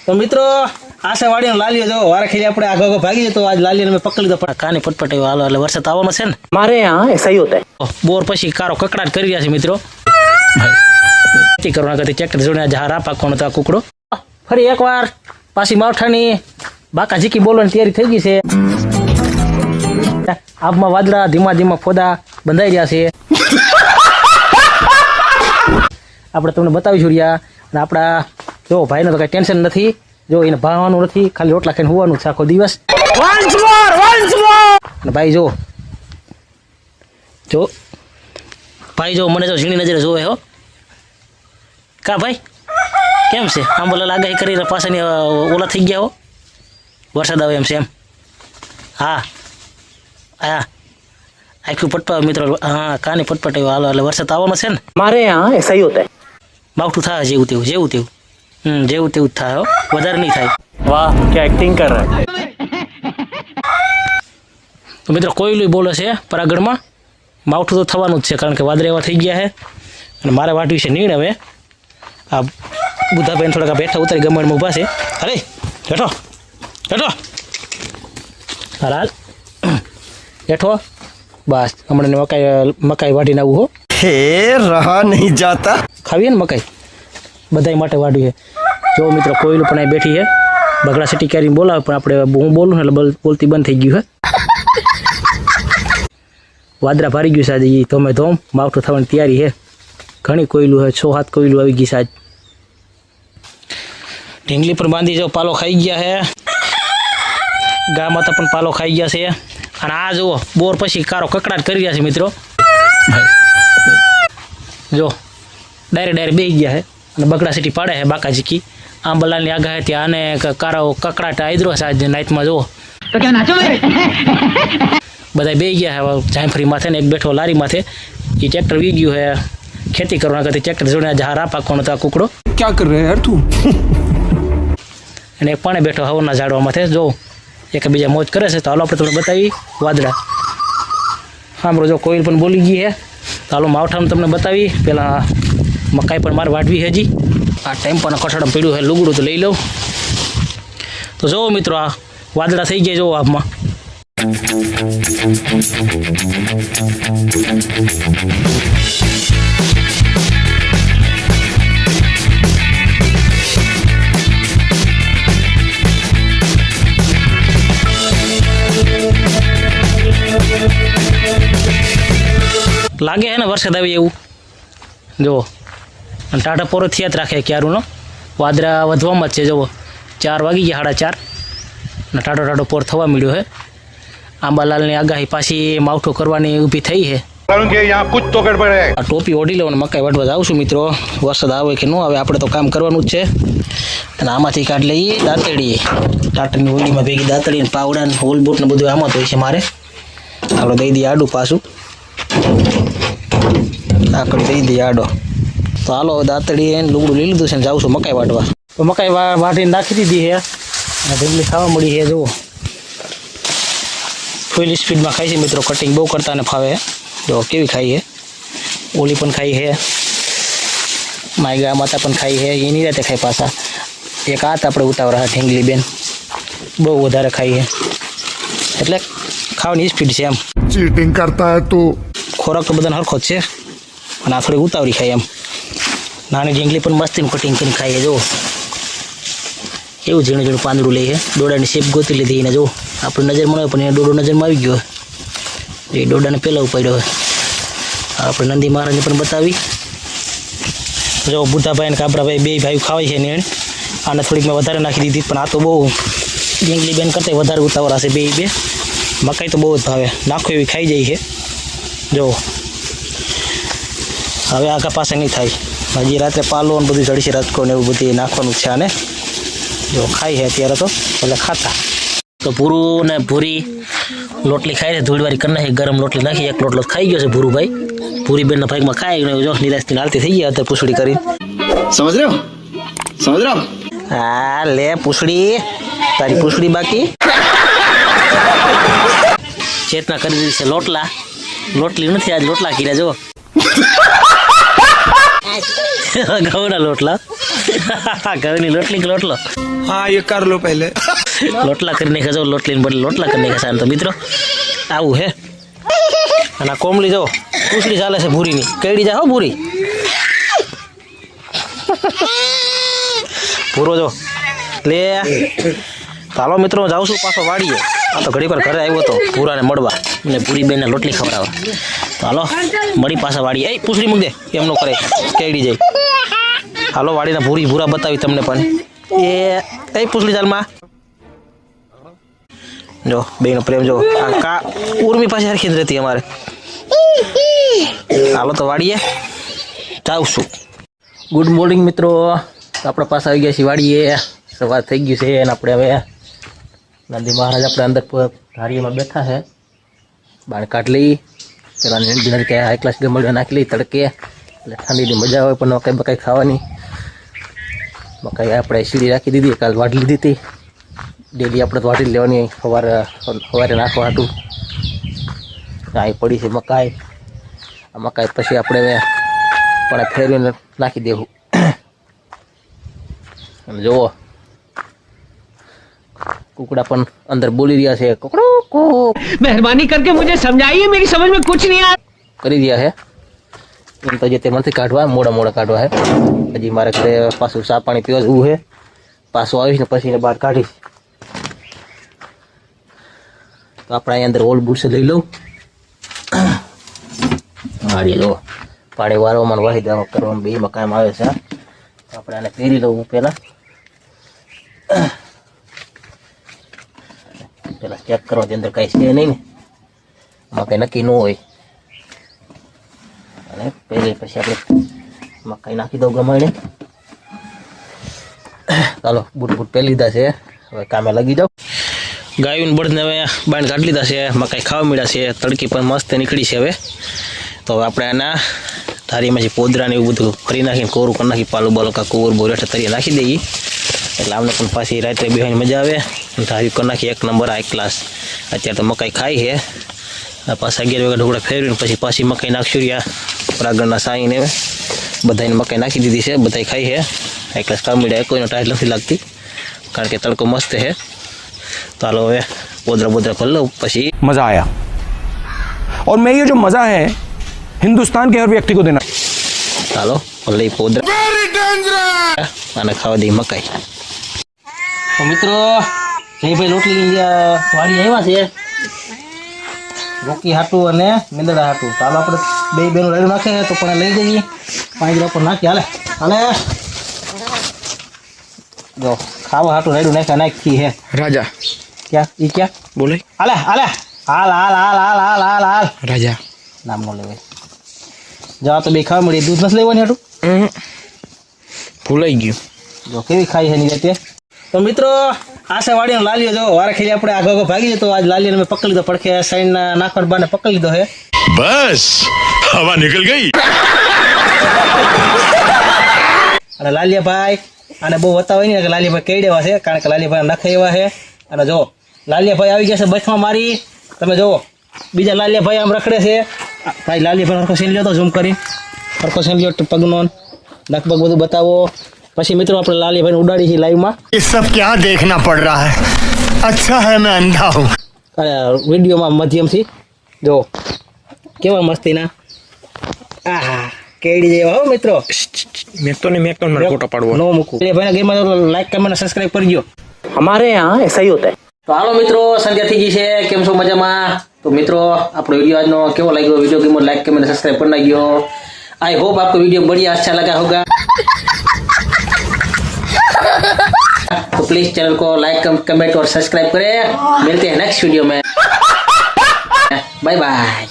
तो मित्रों आशा वाड़ी लालियो जो वारा खेली अपने आगे आगे भागी तो आज लालियो ने पकड़ी तो कानी पटपटे वालो એટલે વરસાદ આવવાનો છે ને हमारे यहाँ ऐसा ही होता है। બોર પછી કારો કકડાટ કરી રહ્યા છે મિત્રો ભાઈ ખેતી કરવાના કરતી ટ્રેક્ટર જોડે જહા રા પાકવાનો તો આ કુકડો ફરી એકવાર પાછી માવઠાની બાકા જીકી બોલવાની તૈયારી થઈ ગઈ છે આબમાં વાદળા ધીમા ધીમા ફોદા બંધાઈ રહ્યા છે આપણે તમને બતાવીશું રહ્યા અને આપણા જો ભાઈને તો કઈ ટેન્શન નથી જો એને ભાવવાનું નથી ખાલી રોટલા ખાઈને હોવાનું છે આખો દિવસ અને ભાઈ જો જો ભાઈ જો મને જો ઝીણી નજરે જોવે હો કા ભાઈ કેમ છે આમ બોલા આગાહી કરીને પાછળની ઓલા થઈ ગયા હો વરસાદ આવે એમ છે એમ હા હા આખું પટપા મિત્રો હા કાની પટપટ હાલો એટલે વરસાદ આવવાનો છે ને हमारे यहाँ ऐसा ही होता है। માવઠું થાય જેવું તેવું જેવું તેવું થાય હો વધારે નહીં થાય वाह क्या एक्टिंग कर रहा है। તો મિત્રો કોયલું બોલે છે પરાગઢમાં માવઠું તો થવાનું જ છે કારણ કે વાદળા એવા થઈ ગયા છે અને મારે વાટવી છે નીણ હવે આ બુધાબેન થોડાક બેઠા ઉતારી ગમણમાં ઊભા છે અરે બેઠો બેઠો હાલ બેઠો બસ હમણાં મકાઈ વાટીને આવું હો हे रहा नहीं जाता। ખાવીએ ને મકાઈ બધાય માટે વાડ્યું છે જો મિત્રો કોયલું પણ અહીં બેઠી છે બગડા સિટી કરીને બોલાવે પણ આપણે હું બોલું ને એટલે બોલતી બંધ થઈ ગયું છે વાદળા ભારી ગયું છે આજે ધોમે ધોમ માવઠું થવાની તૈયારી છે ઘણી કોયલું છે 6-7 કોયલું આવી ગઈ છે આજ ઢીંગલી પણ બાંધી જો પાલો ખાઈ ગયા છે ગા માતા પણ પાલો ખાઈ ગયા છે અને આ જુઓ બોર પછી કારો કકડાટ કરી રહ્યા છે મિત્રો જો ડાયરેક્ટ બેસી ગયા છે અને બગડા સિટી પાડે છે બાકા જીકી આંબલાલની આગા છે ત્યાં અને કારો કકડાટ આદરો છે આજ નાઇટમાં જુઓ तो क्या नाचो બધા બેસી ગયા છે જાયફરી માથે ને એક બેઠો લારી માથે એ ટ્રેક્ટર વી ગયું છે ખેતી કરવાના કરતી ટ્રેક્ટર જોડે જહા રા પાકવાનો તો આ કુકડો क्या कर रहे हैं यार तू? અને એક પણ બેઠો હવના ઝાડવા માથે જો એકબીજા મોજ કરે છે તો હાલો આપણે તમને બતાવી વાદળા સાંભળો જો કોઈલ પણ બોલી ગઈ છે તો હાલો માવઠાનું તમને બતાવી પહેલાં મકાઈ પણ મારે વાટવી છે હજી આ ટાઈમ પણ કઠાડમ પીડ્યું છે લુગડું તો લઈ લઉં તો જુઓ મિત્રો આ વાદળા થઈ ગયા જુઓ આપમાં લાગે છે ને વરસાદ આવી એવું જુઓ અને ટાટા પોરો થયા જ રાખે ક્યારુંનો વાદળા વધવામાં જ છે જુઓ 4 વાગી ગયા 4:30 અને ટાટો પોર થવા મળ્યો છે આંબાલાલની આગાહી પાછી માવઠું કરવાની ઊભી થઈ છે કારણ કે यहाँ कुछ तो गड़बड़ है। આ ટોપી ઓઢી લઉં અને મકાઈ વાટવા જાઉં છું મિત્રો વરસાદ આવે કે ન આવે આપણે તો કામ કરવાનું જ છે અને આમાંથી કાઢ લઈએ દાંતડી ટાટાની હોલીમાં ભેગી દાંતડી ને પાવડા ને હોલ બૂટ ને બધું આમાં તો હોય છે મારે આપણે દઈ દઈએ આડું પાછું આકડ દઈ દઈએ આડો તો હાલો દાંતડી એને લુગડું લઈ લીધું છે ને જાઉં છું મકાઈ વાટવા તો મકાઈ વાટીને નાખી દીધી છે અને ઢીંગલી ખાવા મળી છે જુઓ ફૂલ સ્પીડમાં ખાઈ છે મિત્રો કટિંગ બહુ કરતા ને ફાવે જો કેવી ખાઈ છે ઓલી પણ ખાઈ છે માય ગા માતા પણ ખાઈ છે એની રીતે ખાઈ પાછા એક હાથ આપણે ઉતાવળા ઢીંગલી બેન બહુ વધારે ખાઈ છે એટલે ખાવાની સ્પીડ છે એમ चीटिंग करता है तू। ખોરાક તો બધાને હરખો જ છે અને આ થોડી ઉતાવળી ખાઈ એમ નાની ઢીંગલી પણ મસ્તીનું કટિંગ કરીને ખાઈ છે જો એવું ઝીણું ઝીણું પાંદડું લે છે ડોડાની શેપ ગોતી લીધી એને જો આપણે નજરમાં આવે પણ એને ડોડો નજરમાં આવી ગયો એ ડોડાને પહેલાં ઉપાડ્યો હોય આપણે નંદી મહારાજને પણ બતાવી જો બુદ્ધાભાઈ અને કાબરાભાઈ બે ભાઈઓ ખાવાય છે ને એને આને થોડીક મેં વધારે નાખી દીધી પણ આ તો બહુ ઢીંગલી બેન કરતાં વધારે ઉતાવળા છે બે મકાઈ તો બહુ જ ભાવે નાખો એવી ખાઈ જાય છે જો હવે આગા પાસે નહીં થાય હજી રાત્રે પાલો ને બધું જડશે રચકો ને એવું બધું નાખવાનું છે આને જો ખાઈ છે અત્યારે તો એટલે ખાતા તો ભૂરું ને ભૂરી લોટલી ખાઈ છે ધૂળવારી કરી નાખી ગરમ લોટલી નાખી એક લોટલો ખાઈ ગયો છે ભૂરુભાઈ ભૂરી બેનના ભાગમાં ખાઈ ગયો જો નિરાશથી હાલતી થઈ ગયા અત્યારે પૂછડી કરી समझ रहे हो? समझ रहे हो? હા લે પૂછડી તારી પૂછડી બાકી ચેતના કરી દીધી છે લોટલી નથી આજ લોટલા કર્યા જો ઘઉંના લોટલા ઘરની લોટલી કે લોટલો हाँ ये कर लो पहले લોટલા કરીને ખજો લોટલીને બદલે લોટલા કરીને ખસાન તો મિત્રો આવું હે અને આ કોમલી જો પૂછડી ચાલે છે ભૂરીની કેડી જાય હો ભૂરી પૂરો જો લે ચાલો મિત્રો હું જાઉં છું પાછો વાડીએ આ તો ઘડી પર ઘરે આવ્યો હતો પૂરાને મળવા અને પૂરી બેનને લોટલી ખવડાવવા તો હાલો મળી પાછા વાડીએ એ પૂછડી મૂક દે એમ નો કરે કેડી જાય હાલો વાડીના ભૂરી ભૂરા બતાવી તમને પણ એ પૂછડી ચાલમાં જો બેનો પ્રેમ જો આ કા ઉર્મી પાસે હરખી જ રહેતી અમારે હાલો તો વાડીએ જાઉં છું ગુડ મોર્નિંગ મિત્રો આપણે પાસે આવી ગયા છીએ વાડીએ સવાર થઈ ગયું છે અને આપણે હવે નંદી મહારાજ આપણે અંદર ધારીમાં બેઠા છે બાળ કાઢ લઈ પેલા નીંદર કે હાઈ ક્લાસ ગમડવા નાખી લઈ તડકે એટલે ઠંડીની મજા આવે પણ મકાઈ બકાઈ ખાવાની મકાઈ આપણે સીડી રાખી દીધી કાલ વાઢી લીધી હતી ડેલી આપણે તો વાઢી લેવાની સવારે નાખવા હતું અહીં પડી છે મકાઈ આ મકાઈ પછી આપણે હવે પણ ફેરવીને નાખી દેવું અને જુઓ કુકડા પણ અંદર બોલી રહ્યા છે કુકડો કો मेहरबानी करके मुझे समझाइए मेरी समझ में कुछ नहीं आ કરી રહ્યા છે એમ તો જે તેમાંથી કાઢવા મોડા કાઢવા છે હજી મારે ઘરે પાછું ચા પાણી પીવા જવું છે પાછું આવીશ ને પછી એને બહાર કાઢીશ તો આપણે અહીં અંદર ઓલ બુટ્સ લઈ લઉં હાડી લો પાણી વારવામાં વાહી દેવા કરવામાં બે મકાઈમાં આવે છે આપણે આને પહેરી લઉં પહેલાં પેલા ચેક કરવાની અંદર કાંઈ છે નહીં ને એમાં કંઈ નક્કી ન હોય અને પહેરી પછી આપણે મકાઈ નાખી દઉં ગમાઈને ચાલો બૂટ પહેરી લીધા છે હવે કામે લગી જાઉં ગાયું બળદને હવે બાંધ કાઢી લીધા છે મકાઈ ખાવા મળ્યા છે તડકી પણ મસ્ત નીકળી છે હવે તો હવે આપણે આના ધારીમાં જે પોદરા ને એવું બધું ફરી નાખીને કોરું કરી નાખી પાલું બાલું કાં કુવર બોરેઠા તરીકે નાખી દઈએ એટલે આમને પણ પાછી રાત્રે બેવાની મજા આવે ધારી કરી નાખી એક નંબર આ ક્લાસ અત્યારે તો મકાઈ ખાઈ છે પાછા 11 વાગે ઢોકળા ફેરવીને પછી પાછી મકાઈ નાખશું રહ્યા પ્રાગણના સાઈને બધાને મકાઈ નાખી દીધી છે બધાય ખાઈ છે આ ક્લાસ કામડીયા કોઈનો ટાઈટ નથી લાગતી કારણ કે તડકો મસ્ત છે તો હાલો હવે પોદરા કરી લઉં પછી मजा आया और मैं ये जो मजा है हिंदुस्तान के हर व्यक्ति को देना ચાલો લઈ પોદરા અને ખાવા દઈ મકાઈ તો મિત્રો જયભાઈ રોટલી વાડી આવ્યા છે રોકી હાટું અને મેંદડા હાટું ચાલો આપણે બે બેનું રેડું નાખે તો પણ લઈ જઈએ પાંજરા પર નાખી હાલે જો ખાવા હાટું રેડું નાખી હે राजा ક્યાં बोले હાલ राजा નામ નો લેવાય જવા તો બે ખાવા મળી દૂધ નથી લેવાની હાટું भूल गયું જો કેવી ખાઈ છે ની રીતે તો મિત્રો આ છે વાડીનો લાલિયો જો વારે ખેલી આપણે આગો ભાગી જતો આજ લાલિયાને મેં પકડી લીધો પડખે સાઈડ ના નાખવા બાને પકડી લીધો હે बस हवा निकल गई અને લાલિયાભાઈ આને બહુ બતાવાય નહીં કે લાલિયાભાઈ કઈ દેવા છે કારણ કે લાલિયાભાઈ નખે એવા છે અને જો લાલિયાભાઈ આવી ગયા છે બસમાં મારી તમે જુઓ બીજા લાલિયાભાઈ આમ રખડે છે ભાઈ લાલિયાભાઈ હરખો સીન લ્યો તો ઝૂમ કરી હરખો સીન લ્યો પગનો નખબગ બધું બતાવો પછી મિત્રો આપણે લાલિયાભાઈને ઉડાડી છે લાઈવમાં ये सब क्या देखना पड़ रहा है अच्छा है मैं अंधा हूँ વિડીયોમાં માધ્યમથી જો કેવા મસ્તીના આહા કેડી જેવા હો મિત્રો મેં તો મને ફોટો પાડવો નો મૂકું એટલે ભાઈના ગેમમાં લાઈક કમેન્ટ સબસ્ક્રાઇબ કરજો हमारे यहाँ ऐसा ही होता है તો હાલો મિત્રો સંધ્યા થઈ ગઈ છે કેમ છો મજામાં તો મિત્રો આપણો વિડીયો આજનો કેવો લાગ્યો વિડીયો ગેમમાં લાઈક કમેન્ટ સબસ્ક્રાઇબ કરી નાખજો आई होप आपको वीडियो बढ़िया अच्छा लगा होगा तो प्लीज चैनल को लाइक कमेंट और सब्सक्राइब करें मिलते हैं नेक्स्ट वीडियो में बाय बाय